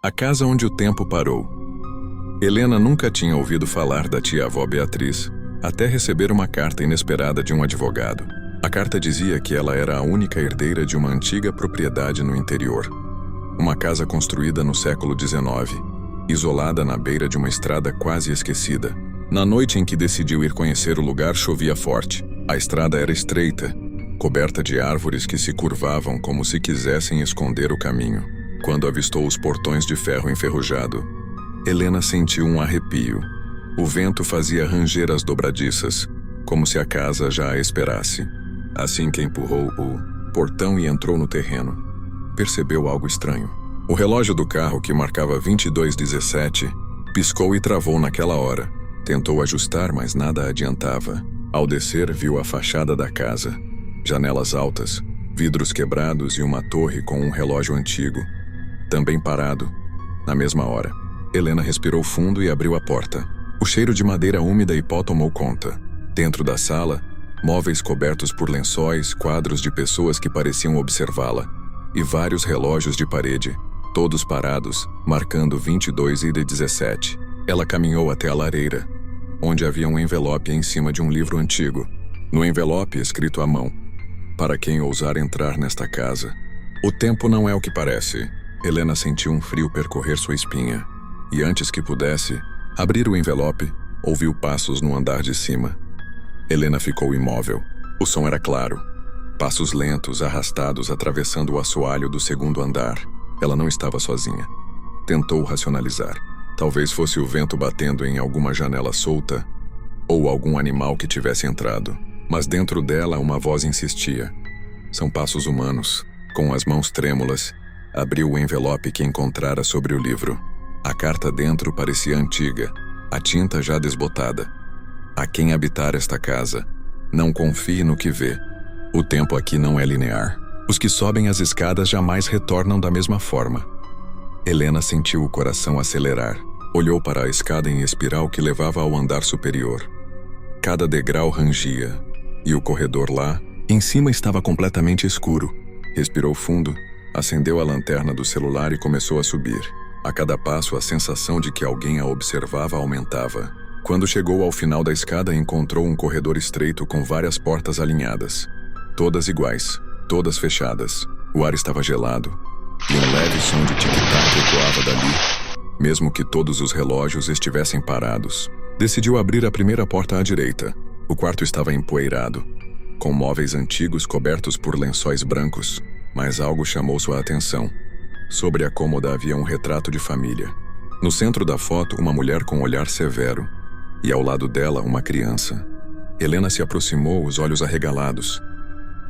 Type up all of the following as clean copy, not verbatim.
A casa onde o tempo parou. Helena nunca tinha ouvido falar da tia-avó Beatriz, até receber uma carta inesperada de um advogado. A carta dizia que ela era a única herdeira de uma antiga propriedade no interior. Uma casa construída no século XIX, isolada na beira de uma estrada quase esquecida. Na noite em que decidiu ir conhecer o lugar, chovia forte. A estrada era estreita, coberta de árvores que se curvavam como se quisessem esconder o caminho. Quando avistou os portões de ferro enferrujado, Helena sentiu um arrepio. O vento fazia ranger as dobradiças, como se a casa já a esperasse. Assim que empurrou o portão e entrou no terreno, percebeu algo estranho. O relógio do carro, que marcava 22:17, piscou e travou naquela hora. Tentou ajustar, mas nada adiantava. Ao descer, viu a fachada da casa. Janelas altas, vidros quebrados e uma torre com um relógio antigo, também parado. Na mesma hora, Helena respirou fundo e abriu a porta. O cheiro de madeira úmida e pó tomou conta. Dentro da sala, móveis cobertos por lençóis, quadros de pessoas que pareciam observá-la, e vários relógios de parede, todos parados, marcando 22:17. Ela caminhou até a lareira, onde havia um envelope em cima de um livro antigo. No envelope, escrito à mão: "Para quem ousar entrar nesta casa, o tempo não é o que parece." Helena sentiu um frio percorrer sua espinha, e antes que pudesse abrir o envelope, ouviu passos no andar de cima. Helena ficou imóvel. O som era claro. Passos lentos, arrastados, atravessando o assoalho do segundo andar. Ela não estava sozinha. Tentou racionalizar. Talvez fosse o vento batendo em alguma janela solta, ou algum animal que tivesse entrado. Mas dentro dela uma voz insistia. São passos humanos. Com as mãos trêmulas, abriu o envelope que encontrara sobre o livro. A carta dentro parecia antiga, a tinta já desbotada. A quem habitar esta casa, não confie no que vê. O tempo aqui não é linear. Os que sobem as escadas jamais retornam da mesma forma. Helena sentiu o coração acelerar. Olhou para a escada em espiral que levava ao andar superior. Cada degrau rangia, e o corredor lá, em cima, estava completamente escuro. Respirou fundo, acendeu a lanterna do celular e começou a subir. A cada passo, a sensação de que alguém a observava aumentava. Quando chegou ao final da escada, encontrou um corredor estreito com várias portas alinhadas. Todas iguais, todas fechadas. O ar estava gelado, e um leve som de tic-tac ecoava dali, mesmo que todos os relógios estivessem parados. Decidiu abrir a primeira porta à direita. O quarto estava empoeirado, com móveis antigos cobertos por lençóis brancos, mas algo chamou sua atenção. Sobre a cômoda havia um retrato de família. No centro da foto, uma mulher com olhar severo, e ao lado dela, uma criança. Helena se aproximou, os olhos arregalados.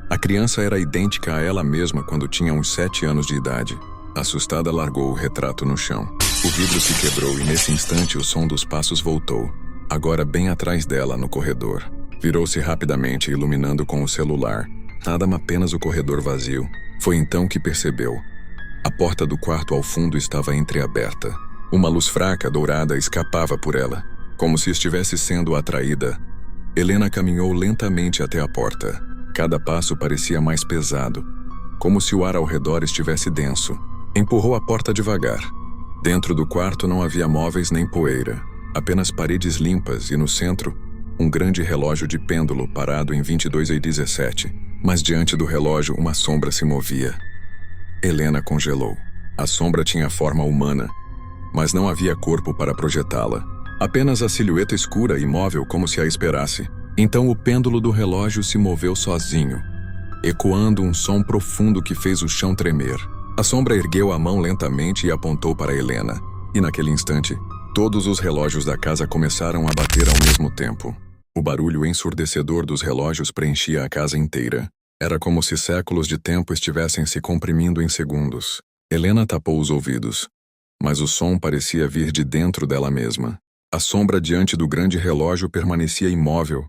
A criança era idêntica a ela mesma quando tinha uns 7 anos de idade. Assustada, largou o retrato no chão. O vidro se quebrou e nesse instante o som dos passos voltou, agora bem atrás dela, no corredor. Virou-se rapidamente, iluminando com o celular. Nada, apenas o corredor vazio. Foi então que percebeu. A porta do quarto ao fundo estava entreaberta. Uma luz fraca, dourada, escapava por ela, como se estivesse sendo atraída. Helena caminhou lentamente até a porta. Cada passo parecia mais pesado, como se o ar ao redor estivesse denso. Empurrou a porta devagar. Dentro do quarto não havia móveis nem poeira, apenas paredes limpas e no centro, um grande relógio de pêndulo parado em 22:17. Mas diante do relógio uma sombra se movia. Helena congelou. A sombra tinha forma humana, mas não havia corpo para projetá-la. Apenas a silhueta escura, imóvel, como se a esperasse. Então o pêndulo do relógio se moveu sozinho, ecoando um som profundo que fez o chão tremer. A sombra ergueu a mão lentamente e apontou para Helena. E naquele instante, todos os relógios da casa começaram a bater ao mesmo tempo. O barulho ensurdecedor dos relógios preenchia a casa inteira. Era como se séculos de tempo estivessem se comprimindo em segundos. Helena tapou os ouvidos, mas o som parecia vir de dentro dela mesma. A sombra diante do grande relógio permanecia imóvel,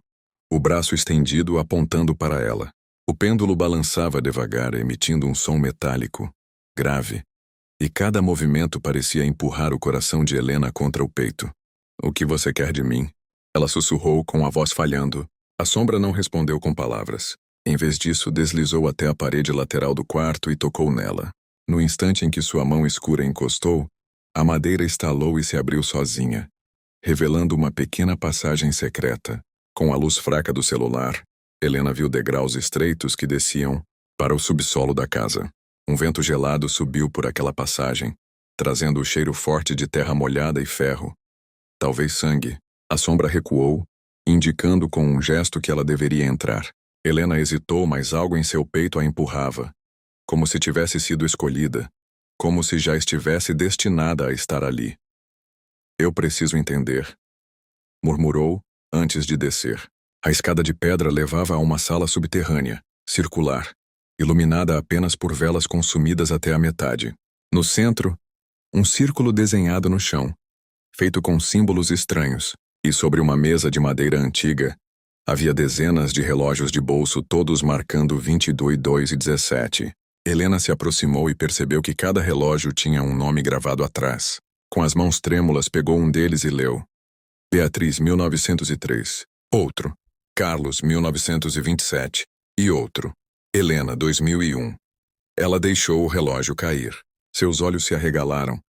o braço estendido apontando para ela. O pêndulo balançava devagar, emitindo um som metálico, grave, e cada movimento parecia empurrar o coração de Helena contra o peito. "O que você quer de mim?" Ela sussurrou com a voz falhando. A sombra não respondeu com palavras. Em vez disso, deslizou até a parede lateral do quarto e tocou nela. No instante em que sua mão escura encostou, A madeira estalou e se abriu sozinha, revelando uma pequena passagem secreta. Com a luz fraca do celular, Helena viu degraus estreitos que desciam para o subsolo da casa. Um vento gelado subiu por aquela passagem, trazendo o cheiro forte de terra molhada e ferro. Talvez sangue. A sombra recuou, indicando com um gesto que ela deveria entrar. Helena hesitou, mas algo em seu peito a empurrava, como se tivesse sido escolhida, como se já estivesse destinada a estar ali. Eu preciso entender, murmurou, antes de descer. A escada de pedra levava a uma sala subterrânea, circular, iluminada apenas por velas consumidas até a metade. No centro, um círculo desenhado no chão, feito com símbolos estranhos, e sobre uma mesa de madeira antiga, havia dezenas de relógios de bolso, todos marcando 22 e 17. Helena se aproximou e percebeu que cada relógio tinha um nome gravado atrás. Com as mãos trêmulas, pegou um deles e leu: Beatriz, 1903. Outro: Carlos, 1927. E outro: Helena, 2001. Ela deixou o relógio cair. Seus olhos se arregalaram.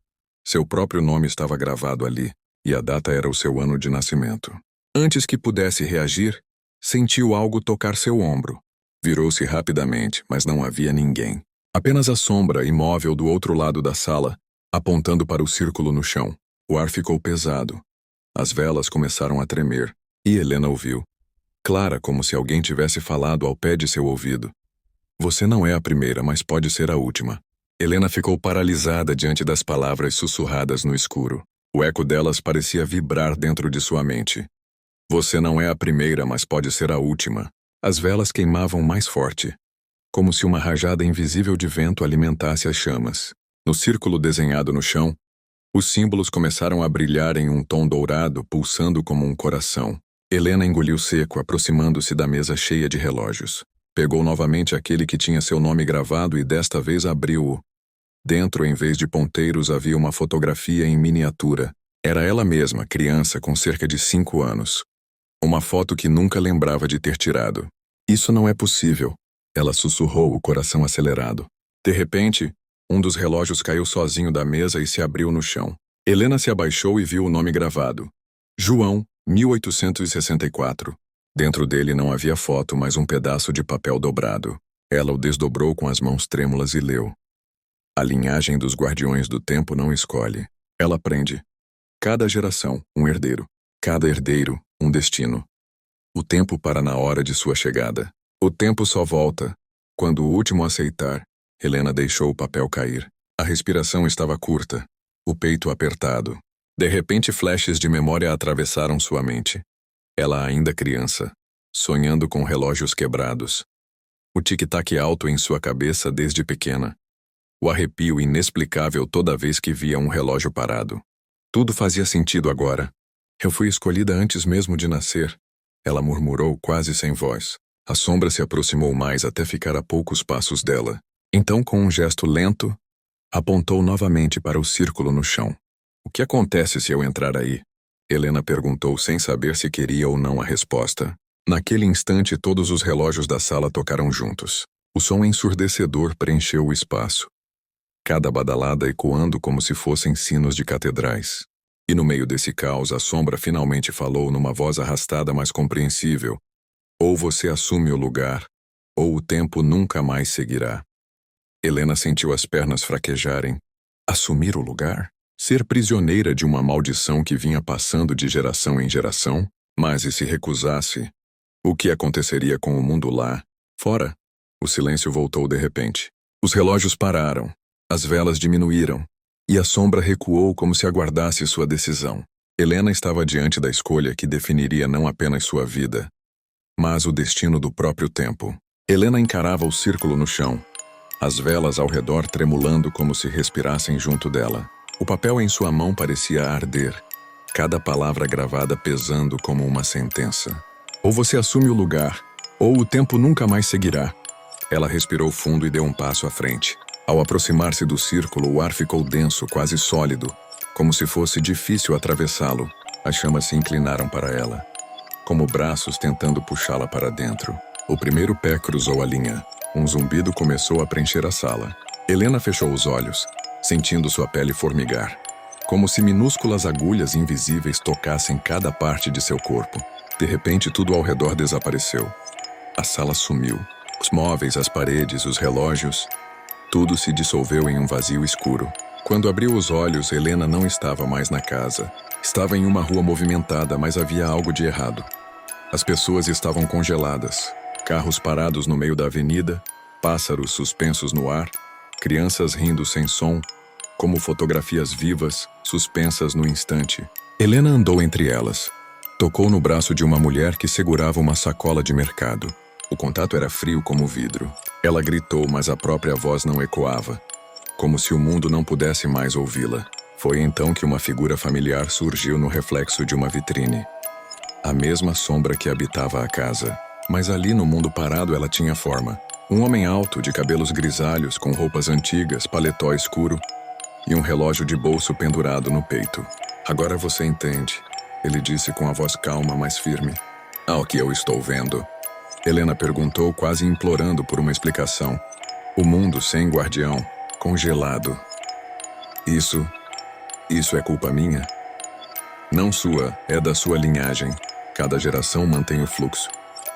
Seu próprio nome estava gravado ali, e a data era o seu ano de nascimento. Antes que pudesse reagir, sentiu algo tocar seu ombro. Virou-se rapidamente, mas não havia ninguém. Apenas a sombra imóvel do outro lado da sala, apontando para o círculo no chão. O ar ficou pesado. As velas começaram a tremer, e Helena ouviu. Clara, como se alguém tivesse falado ao pé de seu ouvido. Você não é a primeira, mas pode ser a última. Helena ficou paralisada diante das palavras sussurradas no escuro. O eco delas parecia vibrar dentro de sua mente. Você não é a primeira, mas pode ser a última. As velas queimavam mais forte, como se uma rajada invisível de vento alimentasse as chamas. No círculo desenhado no chão, os símbolos começaram a brilhar em um tom dourado, pulsando como um coração. Helena engoliu seco, aproximando-se da mesa cheia de relógios. Pegou novamente aquele que tinha seu nome gravado e desta vez abriu-o. Dentro, em vez de ponteiros, havia uma fotografia em miniatura. Era ela mesma, criança, com cerca de 5 anos. Uma foto que nunca lembrava de ter tirado. Isso não é possível. Ela sussurrou, o coração acelerado. De repente, um dos relógios caiu sozinho da mesa e se abriu no chão. Helena se abaixou e viu o nome gravado. João, 1864. Dentro dele não havia foto, mas um pedaço de papel dobrado. Ela o desdobrou com as mãos trêmulas e leu. A linhagem dos guardiões do tempo não escolhe. Ela aprende. Cada geração, um herdeiro. Cada herdeiro, um destino. O tempo para na hora de sua chegada. O tempo só volta quando o último aceitar. Helena deixou o papel cair. A respiração estava curta, o peito apertado. De repente, flashes de memória atravessaram sua mente. Ela ainda criança, sonhando com relógios quebrados. O tic-tac alto em sua cabeça desde pequena. O arrepio inexplicável toda vez que via um relógio parado. Tudo fazia sentido agora. Eu fui escolhida antes mesmo de nascer. Ela murmurou quase sem voz. A sombra se aproximou mais até ficar a poucos passos dela. Então, com um gesto lento, apontou novamente para o círculo no chão. O que acontece se eu entrar aí? Helena perguntou sem saber se queria ou não a resposta. Naquele instante, todos os relógios da sala tocaram juntos. O som ensurdecedor preencheu o espaço. Cada badalada ecoando como se fossem sinos de catedrais. E no meio desse caos, a sombra finalmente falou numa voz arrastada, mas compreensível. Ou você assume o lugar, ou o tempo nunca mais seguirá. Helena sentiu as pernas fraquejarem. Assumir o lugar? Ser prisioneira de uma maldição que vinha passando de geração em geração? Mas e se recusasse? O que aconteceria com o mundo lá, fora? O silêncio voltou de repente. Os relógios pararam. As velas diminuíram, e a sombra recuou como se aguardasse sua decisão. Helena estava diante da escolha que definiria não apenas sua vida, mas o destino do próprio tempo. Helena encarava o círculo no chão, as velas ao redor tremulando como se respirassem junto dela. O papel em sua mão parecia arder, cada palavra gravada pesando como uma sentença. Ou você assume o lugar, ou o tempo nunca mais seguirá. Ela respirou fundo e deu um passo à frente. Ao aproximar-se do círculo, o ar ficou denso, quase sólido, como se fosse difícil atravessá-lo. As chamas se inclinaram para ela, como braços tentando puxá-la para dentro. O primeiro pé cruzou a linha. Um zumbido começou a preencher a sala. Helena fechou os olhos, sentindo sua pele formigar. como se minúsculas agulhas invisíveis tocassem cada parte de seu corpo. De repente, tudo ao redor desapareceu. A sala sumiu. Os móveis, as paredes, os relógios, tudo se dissolveu em um vazio escuro. Quando abriu os olhos, Helena não estava mais na casa. Estava em uma rua movimentada, mas havia algo de errado. As pessoas estavam congeladas. Carros parados no meio da avenida, pássaros suspensos no ar, crianças rindo sem som, como fotografias vivas, suspensas no instante. Helena andou entre elas. Tocou no braço de uma mulher que segurava uma sacola de mercado. O contato era frio como vidro. Ela gritou, mas a própria voz não ecoava, como se o mundo não pudesse mais ouvi-la. Foi então que uma figura familiar surgiu no reflexo de uma vitrine. A mesma sombra que habitava a casa. Mas ali no mundo parado ela tinha forma. Um homem alto, de cabelos grisalhos, com roupas antigas, paletó escuro e um relógio de bolso pendurado no peito. Agora você entende, ele disse com a voz calma, mas firme. Ao que eu estou vendo? Helena perguntou, quase implorando por uma explicação. O mundo sem guardião, congelado. Isso é culpa minha? Não sua, é da sua linhagem. Cada geração mantém o fluxo,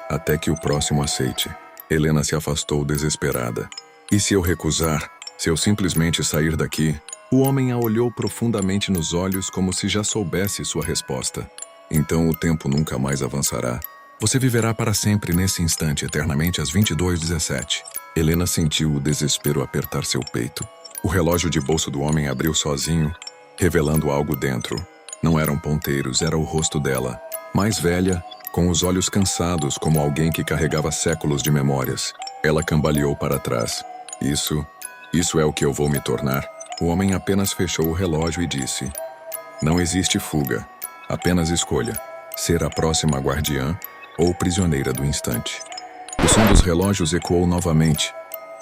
até que o próximo aceite. Helena se afastou desesperada. E se eu recusar? Se eu simplesmente sair daqui? O homem a olhou profundamente nos olhos como se já soubesse sua resposta. Então o tempo nunca mais avançará. Você viverá para sempre nesse instante, eternamente às 22h17. Helena sentiu o desespero apertar seu peito. O relógio de bolso do homem abriu sozinho, revelando algo dentro. Não eram ponteiros, era o rosto dela. Mais velha, com os olhos cansados como alguém que carregava séculos de memórias. Ela cambaleou para trás. Isso é o que eu vou me tornar. O homem apenas fechou o relógio e disse: Não existe fuga, apenas escolha. Ser a próxima guardiã ou prisioneira do instante. O som dos relógios ecoou novamente,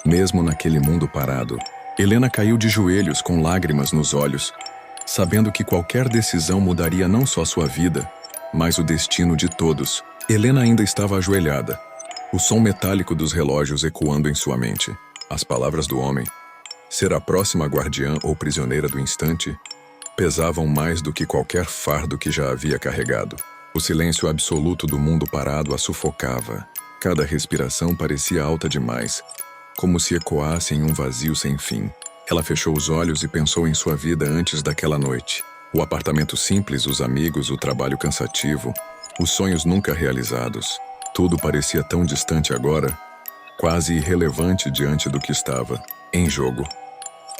mesmo naquele mundo parado. Helena caiu de joelhos com lágrimas nos olhos, sabendo que qualquer decisão mudaria não só sua vida, mas o destino de todos. Helena ainda estava ajoelhada, o som metálico dos relógios ecoando em sua mente. As palavras do homem, ser a próxima guardiã ou prisioneira do instante, pesavam mais do que qualquer fardo que já havia carregado. O silêncio absoluto do mundo parado a sufocava. Cada respiração parecia alta demais, como se ecoasse em um vazio sem fim. Ela fechou os olhos e pensou em sua vida antes daquela noite. O apartamento simples, os amigos, o trabalho cansativo, os sonhos nunca realizados. Tudo parecia tão distante agora, quase irrelevante diante do que estava em jogo.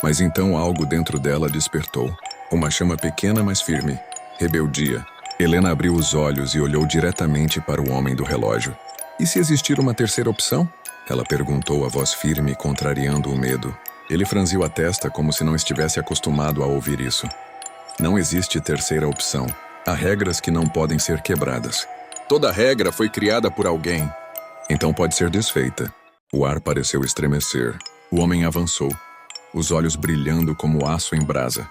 Mas então algo dentro dela despertou. Uma chama pequena, mas firme. Rebeldia. Helena abriu os olhos e olhou diretamente para o homem do relógio. E se existir uma terceira opção? Ela perguntou, a voz firme, contrariando o medo. Ele franziu a testa como se não estivesse acostumado a ouvir isso. Não existe terceira opção. Há regras que não podem ser quebradas. Toda regra foi criada por alguém. Então pode ser desfeita. O ar pareceu estremecer. O homem avançou, os olhos brilhando como aço em brasa.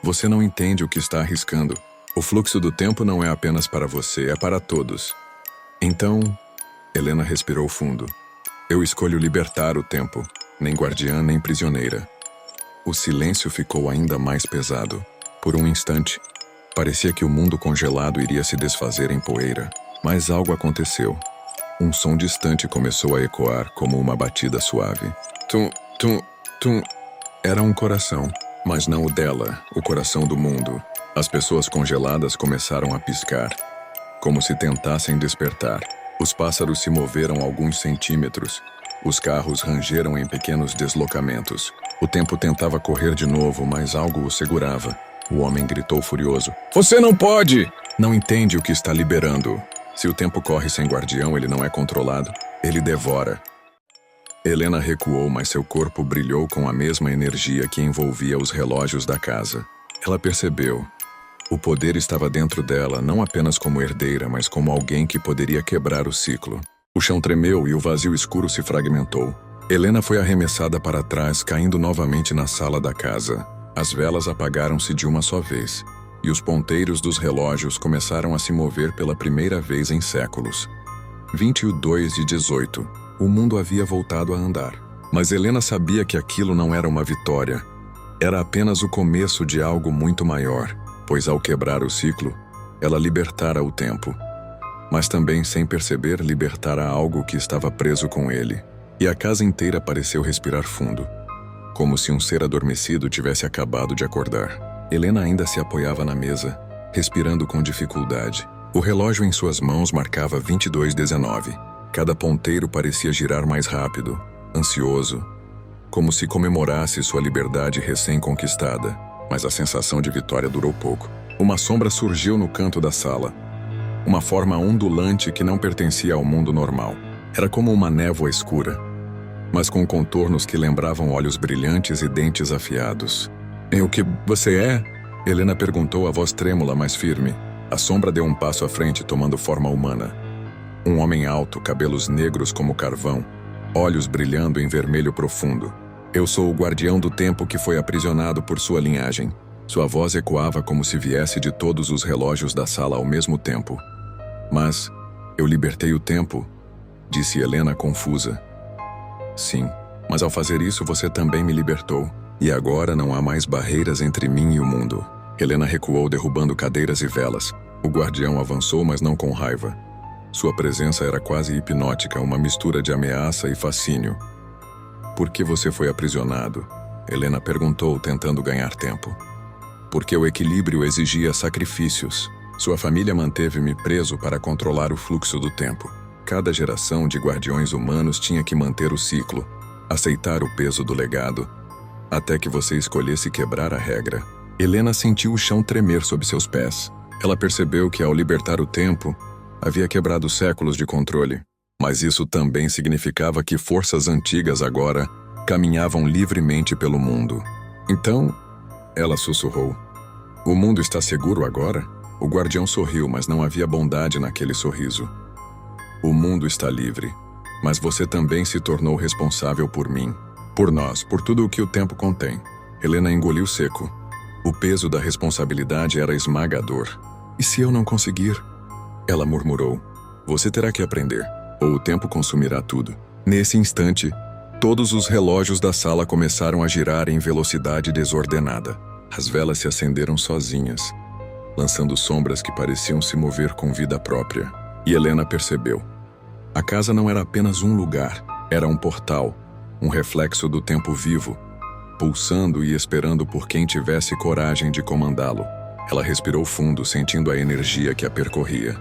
Você não entende o que está arriscando. O fluxo do tempo não é apenas para você, é para todos. Então, Helena respirou fundo. Eu escolho libertar o tempo, nem guardiã nem prisioneira. O silêncio ficou ainda mais pesado. Por um instante, parecia que o mundo congelado iria se desfazer em poeira. Mas algo aconteceu. Um som distante começou a ecoar como uma batida suave. Tum, tum, tum. Era um coração, mas não o dela, o coração do mundo. As pessoas congeladas começaram a piscar, como se tentassem despertar. Os pássaros se moveram alguns centímetros. Os carros rangeram em pequenos deslocamentos. O tempo tentava correr de novo, mas algo o segurava. O homem gritou furioso. Você não pode! Não entende o que está liberando. Se o tempo corre sem guardião, ele não é controlado. Ele devora. Helena recuou, mas seu corpo brilhou com a mesma energia que envolvia os relógios da casa. Ela percebeu. O poder estava dentro dela, não apenas como herdeira, mas como alguém que poderia quebrar o ciclo. O chão tremeu e o vazio escuro se fragmentou. Helena foi arremessada para trás, caindo novamente na sala da casa. As velas apagaram-se de uma só vez, e os ponteiros dos relógios começaram a se mover pela primeira vez em séculos. 22h18. O mundo havia voltado a andar. Mas Helena sabia que aquilo não era uma vitória. Era apenas o começo de algo muito maior, pois ao quebrar o ciclo, ela libertara o tempo. Mas também, sem perceber, libertara algo que estava preso com ele. E a casa inteira pareceu respirar fundo, como se um ser adormecido tivesse acabado de acordar. Helena ainda se apoiava na mesa, respirando com dificuldade. O relógio em suas mãos marcava 22:19. Cada ponteiro parecia girar mais rápido, ansioso, como se comemorasse sua liberdade recém-conquistada. Mas a sensação de vitória durou pouco. Uma sombra surgiu no canto da sala. Uma forma ondulante que não pertencia ao mundo normal. Era como uma névoa escura, mas com contornos que lembravam olhos brilhantes e dentes afiados. "E o que você é?" Helena perguntou, a voz trêmula, mas firme. A sombra deu um passo à frente, tomando forma humana. Um homem alto, cabelos negros como carvão, olhos brilhando em vermelho profundo. "Eu sou o guardião do tempo que foi aprisionado por sua linhagem." Sua voz ecoava como se viesse de todos os relógios da sala ao mesmo tempo. "Mas eu libertei o tempo", disse Helena confusa. "Sim, mas ao fazer isso você também me libertou. E agora não há mais barreiras entre mim e o mundo." Helena recuou, derrubando cadeiras e velas. O guardião avançou, mas não com raiva. Sua presença era quase hipnótica, uma mistura de ameaça e fascínio. "Por que você foi aprisionado?" Helena perguntou, tentando ganhar tempo. "Porque o equilíbrio exigia sacrifícios. Sua família manteve-me preso para controlar o fluxo do tempo. Cada geração de guardiões humanos tinha que manter o ciclo, aceitar o peso do legado, até que você escolhesse quebrar a regra." Helena sentiu o chão tremer sob seus pés. Ela percebeu que, ao libertar o tempo, havia quebrado séculos de controle. Mas isso também significava que forças antigas agora caminhavam livremente pelo mundo. "Então," ela sussurrou, "o mundo está seguro agora?" O guardião sorriu, mas não havia bondade naquele sorriso. "O mundo está livre, mas você também se tornou responsável por mim, por nós, por tudo o que o tempo contém." Helena engoliu seco. O peso da responsabilidade era esmagador. "E se eu não conseguir?" Ela murmurou. "Você terá que aprender, ou o tempo consumirá tudo." Nesse instante, todos os relógios da sala começaram a girar em velocidade desordenada. As velas se acenderam sozinhas, lançando sombras que pareciam se mover com vida própria. E Helena percebeu. A casa não era apenas um lugar, era um portal, um reflexo do tempo vivo, pulsando e esperando por quem tivesse coragem de comandá-lo. Ela respirou fundo, sentindo a energia que a percorria.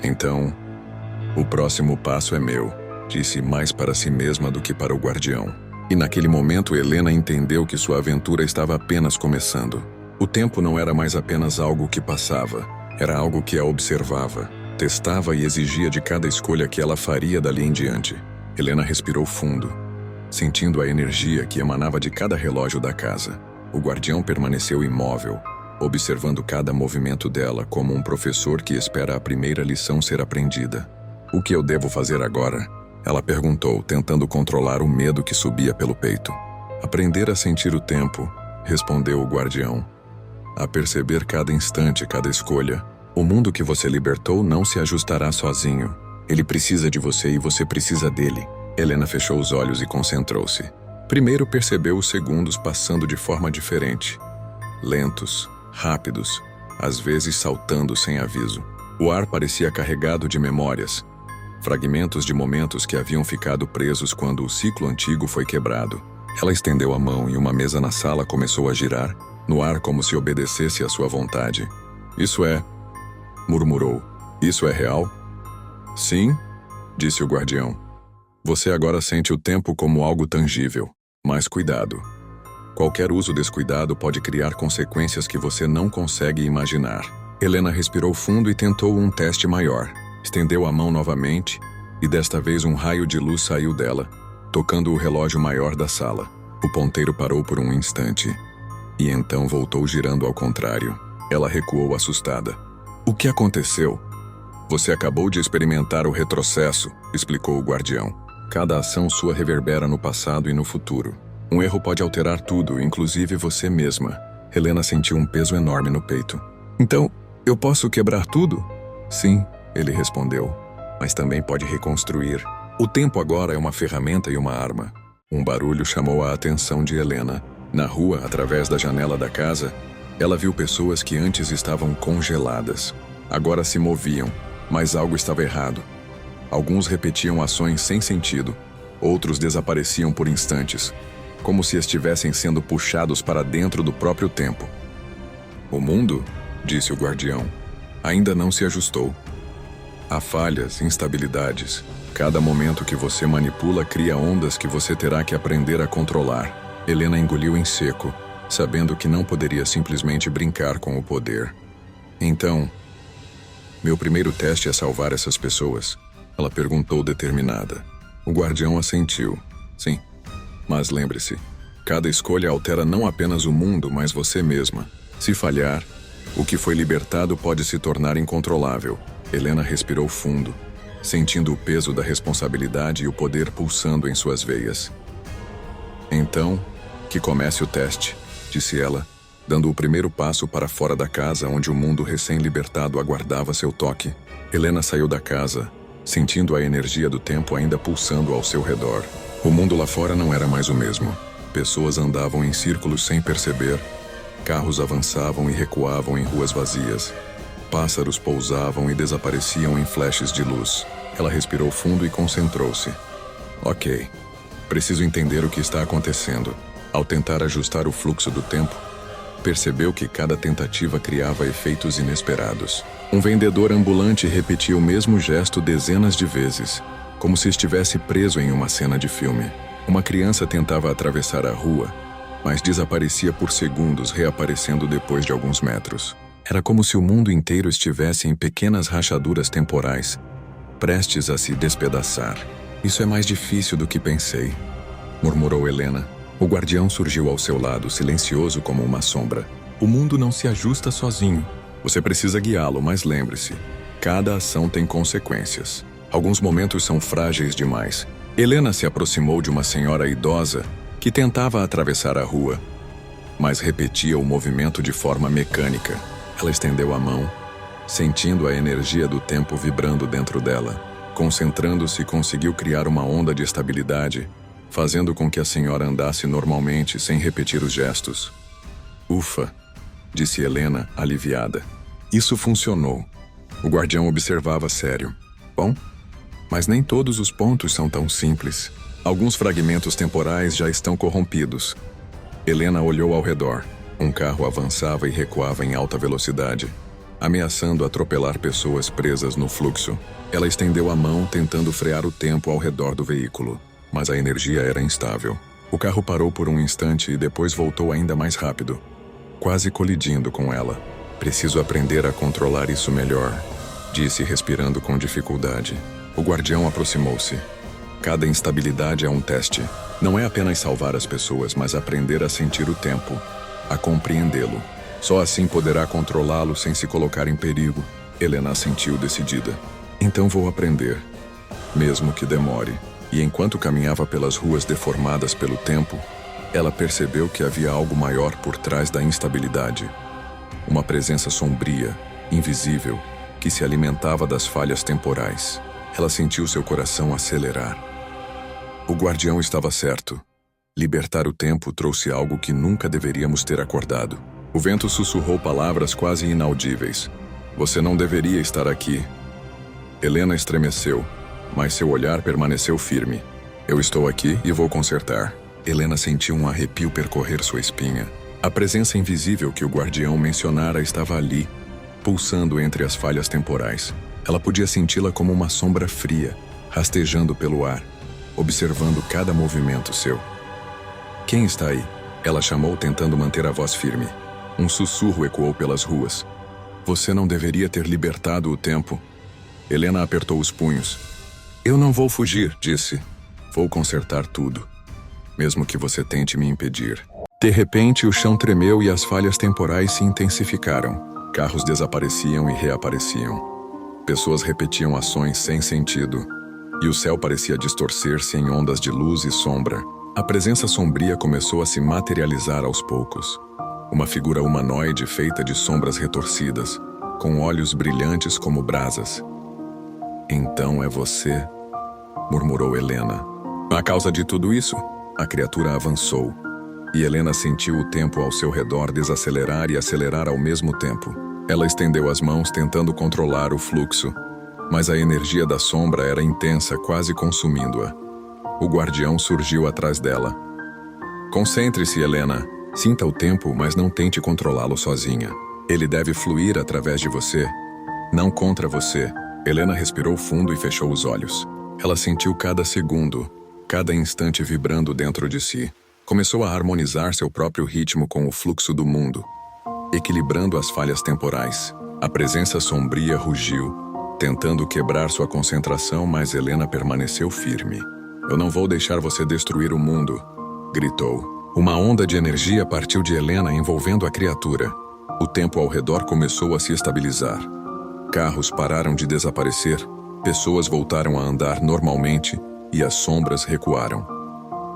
"Então, o próximo passo é meu", disse, mais para si mesma do que para o guardião. E naquele momento Helena entendeu que sua aventura estava apenas começando. O tempo não era mais apenas algo que passava, era algo que a observava, testava e exigia de cada escolha que ela faria dali em diante. Helena respirou fundo, sentindo a energia que emanava de cada relógio da casa. O guardião permaneceu imóvel, observando cada movimento dela como um professor que espera a primeira lição ser aprendida. "O que eu devo fazer agora?" ela perguntou, tentando controlar o medo que subia pelo peito. "Aprender a sentir o tempo", respondeu o guardião. "A perceber cada instante, cada escolha. O mundo que você libertou não se ajustará sozinho. Ele precisa de você e você precisa dele." Helena fechou os olhos e concentrou-se. Primeiro percebeu os segundos passando de forma diferente. Lentos, rápidos, às vezes saltando sem aviso. O ar parecia carregado de memórias, fragmentos de momentos que haviam ficado presos quando o ciclo antigo foi quebrado. Ela estendeu a mão e uma mesa na sala começou a girar, no ar como se obedecesse à sua vontade. "Isso é..." murmurou. "Isso é real?" "Sim", disse o guardião. "Você agora sente o tempo como algo tangível. Mas cuidado. Qualquer uso descuidado pode criar consequências que você não consegue imaginar." Helena respirou fundo e tentou um teste maior. Estendeu a mão novamente, e desta vez um raio de luz saiu dela, tocando o relógio maior da sala. O ponteiro parou por um instante, e então voltou girando ao contrário. Ela recuou assustada. "O que aconteceu?" "Você acabou de experimentar o retrocesso", explicou o guardião. "Cada ação sua reverbera no passado e no futuro. Um erro pode alterar tudo, inclusive você mesma." Helena sentiu um peso enorme no peito. "Então, eu posso quebrar tudo?" "Sim", ele respondeu, "mas também pode reconstruir. O tempo agora é uma ferramenta e uma arma." Um barulho chamou a atenção de Helena. Na rua, através da janela da casa, ela viu pessoas que antes estavam congeladas. Agora se moviam, mas algo estava errado. Alguns repetiam ações sem sentido, outros desapareciam por instantes, como se estivessem sendo puxados para dentro do próprio tempo. O mundo, disse o guardião, ainda não se ajustou. Há falhas, instabilidades. Cada momento que você manipula cria ondas que você terá que aprender a controlar. Helena engoliu em seco, sabendo que não poderia simplesmente brincar com o poder. Então, meu primeiro teste é salvar essas pessoas? Ela perguntou determinada. O guardião assentiu. Sim, mas lembre-se, cada escolha altera não apenas o mundo, mas você mesma. Se falhar, o que foi libertado pode se tornar incontrolável. Helena respirou fundo, sentindo o peso da responsabilidade e o poder pulsando em suas veias. Então, que comece o teste, disse ela, dando o primeiro passo para fora da casa onde o mundo recém-libertado aguardava seu toque. Helena saiu da casa, sentindo a energia do tempo ainda pulsando ao seu redor. O mundo lá fora não era mais o mesmo. Pessoas andavam em círculos sem perceber, carros avançavam e recuavam em ruas vazias. Pássaros pousavam e desapareciam em flashes de luz. Ela respirou fundo e concentrou-se. Ok, preciso entender o que está acontecendo. Ao tentar ajustar o fluxo do tempo, percebeu que cada tentativa criava efeitos inesperados. Um vendedor ambulante repetia o mesmo gesto dezenas de vezes, como se estivesse preso em uma cena de filme. Uma criança tentava atravessar a rua, mas desaparecia por segundos, reaparecendo depois de alguns metros. Era como se o mundo inteiro estivesse em pequenas rachaduras temporais, prestes a se despedaçar. Isso é mais difícil do que pensei, murmurou Helena. O guardião surgiu ao seu lado, silencioso como uma sombra. O mundo não se ajusta sozinho. Você precisa guiá-lo, mas lembre-se, cada ação tem consequências. Alguns momentos são frágeis demais. Helena se aproximou de uma senhora idosa que tentava atravessar a rua, mas repetia o movimento de forma mecânica. Ela estendeu a mão, sentindo a energia do tempo vibrando dentro dela. Concentrando-se, conseguiu criar uma onda de estabilidade, fazendo com que a senhora andasse normalmente, sem repetir os gestos. Ufa, disse Helena, aliviada. Isso funcionou. O guardião observava sério. Bom, mas nem todos os pontos são tão simples. Alguns fragmentos temporais já estão corrompidos. Helena olhou ao redor. Um carro avançava e recuava em alta velocidade, ameaçando atropelar pessoas presas no fluxo. Ela estendeu a mão, tentando frear o tempo ao redor do veículo, mas a energia era instável. O carro parou por um instante e depois voltou ainda mais rápido, quase colidindo com ela. Preciso aprender a controlar isso melhor, disse, respirando com dificuldade. O guardião aproximou-se. Cada instabilidade é um teste. Não é apenas salvar as pessoas, mas aprender a sentir o tempo, a compreendê-lo. Só assim poderá controlá-lo sem se colocar em perigo. Helena assentiu decidida. Então vou aprender, mesmo que demore. E enquanto caminhava pelas ruas deformadas pelo tempo, ela percebeu que havia algo maior por trás da instabilidade. Uma presença sombria, invisível, que se alimentava das falhas temporais. Ela sentiu seu coração acelerar. O guardião estava certo. Libertar o tempo trouxe algo que nunca deveríamos ter acordado. O vento sussurrou palavras quase inaudíveis. Você não deveria estar aqui. Helena estremeceu, mas seu olhar permaneceu firme. Eu estou aqui e vou consertar. Helena sentiu um arrepio percorrer sua espinha. A presença invisível que o guardião mencionara estava ali, pulsando entre as falhas temporais. Ela podia senti-la como uma sombra fria, rastejando pelo ar, observando cada movimento seu. Quem está aí? Ela chamou, tentando manter a voz firme. Um sussurro ecoou pelas ruas. Você não deveria ter libertado o tempo. Helena apertou os punhos. Eu não vou fugir, disse. Vou consertar tudo, mesmo que você tente me impedir. De repente, o chão tremeu e as falhas temporais se intensificaram. Carros desapareciam e reapareciam. Pessoas repetiam ações sem sentido. E o céu parecia distorcer-se em ondas de luz e sombra. A presença sombria começou a se materializar aos poucos. Uma figura humanoide feita de sombras retorcidas, com olhos brilhantes como brasas. Então é você, murmurou Helena. A causa de tudo isso? A criatura avançou, e Helena sentiu o tempo ao seu redor desacelerar e acelerar ao mesmo tempo. Ela estendeu as mãos tentando controlar o fluxo, mas a energia da sombra era intensa, quase consumindo-a. O guardião surgiu atrás dela. Concentre-se, Helena. Sinta o tempo, mas não tente controlá-lo sozinha. Ele deve fluir através de você, não contra você. Helena respirou fundo e fechou os olhos. Ela sentiu cada segundo, cada instante vibrando dentro de si. Começou a harmonizar seu próprio ritmo com o fluxo do mundo, equilibrando as falhas temporais. A presença sombria rugiu, tentando quebrar sua concentração, mas Helena permaneceu firme. Eu não vou deixar você destruir o mundo, gritou. Uma onda de energia partiu de Helena envolvendo a criatura. O tempo ao redor começou a se estabilizar. Carros pararam de desaparecer, pessoas voltaram a andar normalmente e as sombras recuaram.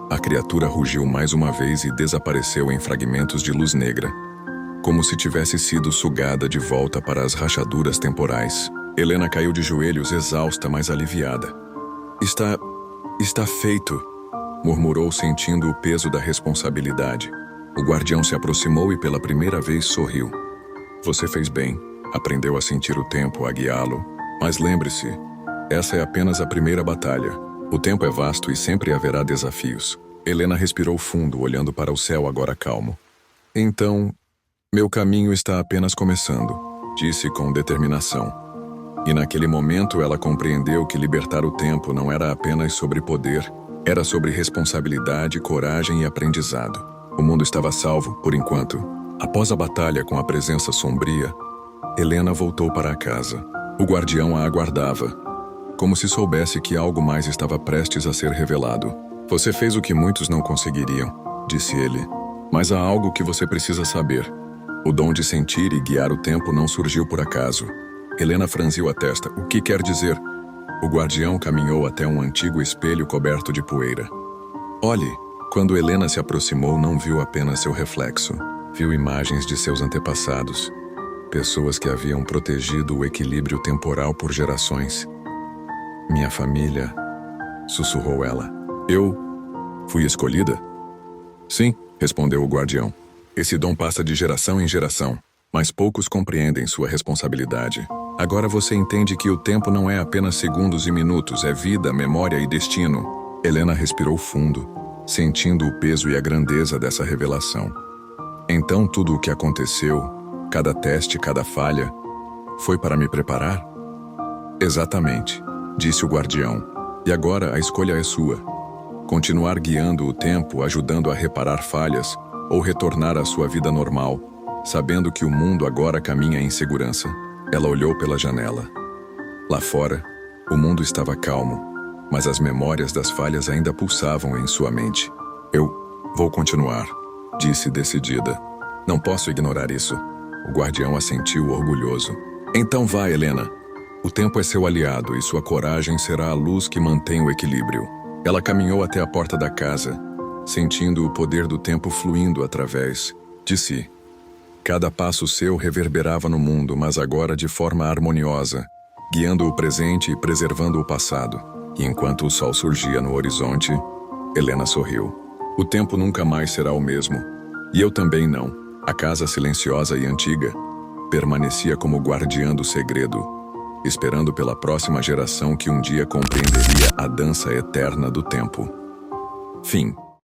A criatura rugiu mais uma vez e desapareceu em fragmentos de luz negra, como se tivesse sido sugada de volta para as rachaduras temporais. Helena caiu de joelhos, exausta, mas aliviada. Está feito, murmurou, sentindo o peso da responsabilidade. O guardião se aproximou e pela primeira vez sorriu. Você fez bem. Aprendeu a sentir o tempo, a guiá-lo. Mas lembre-se, essa é apenas a primeira batalha. O tempo é vasto e sempre haverá desafios. Helena respirou fundo, olhando para o céu agora calmo. Então, meu caminho está apenas começando, disse com determinação. E naquele momento ela compreendeu que libertar o tempo não era apenas sobre poder, era sobre responsabilidade, coragem e aprendizado. O mundo estava salvo, por enquanto. Após a batalha com a presença sombria, Helena voltou para a casa. O guardião a aguardava, como se soubesse que algo mais estava prestes a ser revelado. Você fez o que muitos não conseguiriam, disse ele. Mas há algo que você precisa saber. O dom de sentir e guiar o tempo não surgiu por acaso. Helena franziu a testa. O que quer dizer? O guardião caminhou até um antigo espelho coberto de poeira. Olhe. Quando Helena se aproximou, não viu apenas seu reflexo. Viu imagens de seus antepassados. Pessoas que haviam protegido o equilíbrio temporal por gerações. Minha família, sussurrou ela. Eu fui escolhida? Sim, respondeu o guardião. Esse dom passa de geração em geração, mas poucos compreendem sua responsabilidade. Agora você entende que o tempo não é apenas segundos e minutos, é vida, memória e destino. Helena respirou fundo, sentindo o peso e a grandeza dessa revelação. Então tudo o que aconteceu, cada teste, cada falha, foi para me preparar? Exatamente, disse o guardião. E agora a escolha é sua. Continuar guiando o tempo, ajudando a reparar falhas, ou retornar à sua vida normal, sabendo que o mundo agora caminha em segurança. Ela olhou pela janela. Lá fora, o mundo estava calmo, mas as memórias das falhas ainda pulsavam em sua mente. Eu vou continuar, disse decidida. Não posso ignorar isso. O guardião assentiu orgulhoso. Então vá, Helena. O tempo é seu aliado e sua coragem será a luz que mantém o equilíbrio. Ela caminhou até a porta da casa, sentindo o poder do tempo fluindo através de si. Cada passo seu reverberava no mundo, mas agora de forma harmoniosa, guiando o presente e preservando o passado. E enquanto o sol surgia no horizonte, Helena sorriu. O tempo nunca mais será o mesmo. E eu também não. A casa silenciosa e antiga permanecia como guardiã do segredo, esperando pela próxima geração que um dia compreenderia a dança eterna do tempo. Fim.